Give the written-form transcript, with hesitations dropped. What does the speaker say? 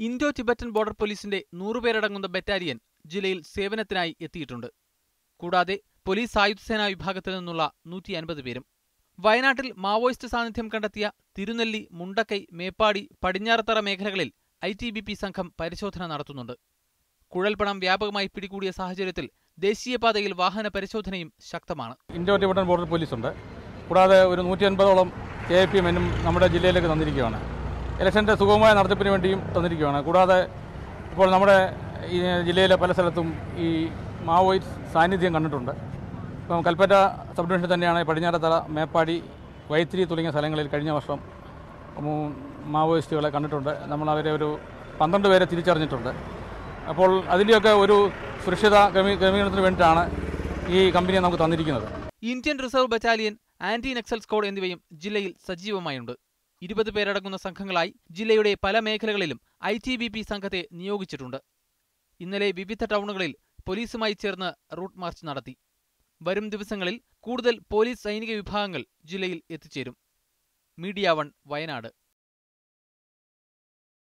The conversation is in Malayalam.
ഇന്തോ ടിബറ്റൻ ബോർഡർ പോലീസിന്റെ 100 പേരടങ്ങുന്ന ബറ്റാലിയൻ ജില്ലയിൽ സേവനത്തിനായി എത്തിയിട്ടുണ്ട്. കൂടാതെ പോലീസ് സായുധസേനാ വിഭാഗത്തിൽ നിന്നുള്ള 150 പേരും. വയനാട്ടിൽ മാവോയിസ്റ്റ് സാന്നിധ്യം കണ്ടെത്തിയ തിരുനെല്ലി, മുണ്ടക്കൈ, മേപ്പാടി, പടിഞ്ഞാറത്തറ മേഖലകളിൽ ITBP സംഘം പരിശോധന നടത്തുന്നുണ്ട്. കുഴൽപ്പണം വ്യാപകമായി പിടികൂടിയ സാഹചര്യത്തിൽ ദേശീയപാതയിൽ വാഹന പരിശോധനയും ശക്തമാണ്. ഇന്തോ ടിബറ്റൻ ബോർഡർ പോലീസുണ്ട്. കൂടാതെ ഒരു 150ഓളം KFPM നമ്മുടെ ജില്ലയിലേക്ക് തന്നിരിക്കുകയാണ്. ഇലക്ഷൻ്റെ സുഗമമായ നടത്തിപ്പിന് വേണ്ടിയും തന്നിരിക്കുകയാണ്. കൂടാതെ ഇപ്പോൾ നമ്മുടെ ഈ ജില്ലയിലെ പല സ്ഥലത്തും ഈ മാവോയിസ്റ്റ് സാന്നിധ്യം കണ്ടിട്ടുണ്ട്. ഇപ്പം കൽപ്പറ്റ സബ് ഡിവിഷനിൽ തന്നെയാണ് പടിഞ്ഞാറത്തറ, മേപ്പാടി, വൈത്തിരി തുടങ്ങിയ സ്ഥലങ്ങളിൽ കഴിഞ്ഞ വർഷം മാവോയിസ്റ്റുകളെ കണ്ടിട്ടുണ്ട്. നമ്മൾ അവരെ ഒരു 12 പേരെ തിരിച്ചറിഞ്ഞിട്ടുണ്ട്. അപ്പോൾ അതിൻ്റെയൊക്കെ ഒരു സുരക്ഷിത ക്രമീകരണത്തിന് വേണ്ടിയിട്ടാണ് ഈ കമ്പനിയെ നമുക്ക് തന്നിരിക്കുന്നത്. Indian reserve battalion, anti Naxal squad എന്നിവയും ജില്ലയിൽ സജീവമായുണ്ട്. 20 പേരടങ്ങുന്ന സംഘങ്ങളായി ജില്ലയുടെ പല മേഖലകളിലും ITBP സംഘത്തെ നിയോഗിച്ചിട്ടുണ്ട്. ഇന്നലെ വിവിധ ടൗണുകളിൽ പോലീസുമായി ചേർന്ന് റൂട്ട് മാർച്ച് നടത്തി. വരും ദിവസങ്ങളിൽ കൂടുതൽ പോലീസ് സൈനിക വിഭാഗങ്ങൾ ജില്ലയിൽ എത്തിച്ചേരും. മീഡിയ 1 വയനാട്.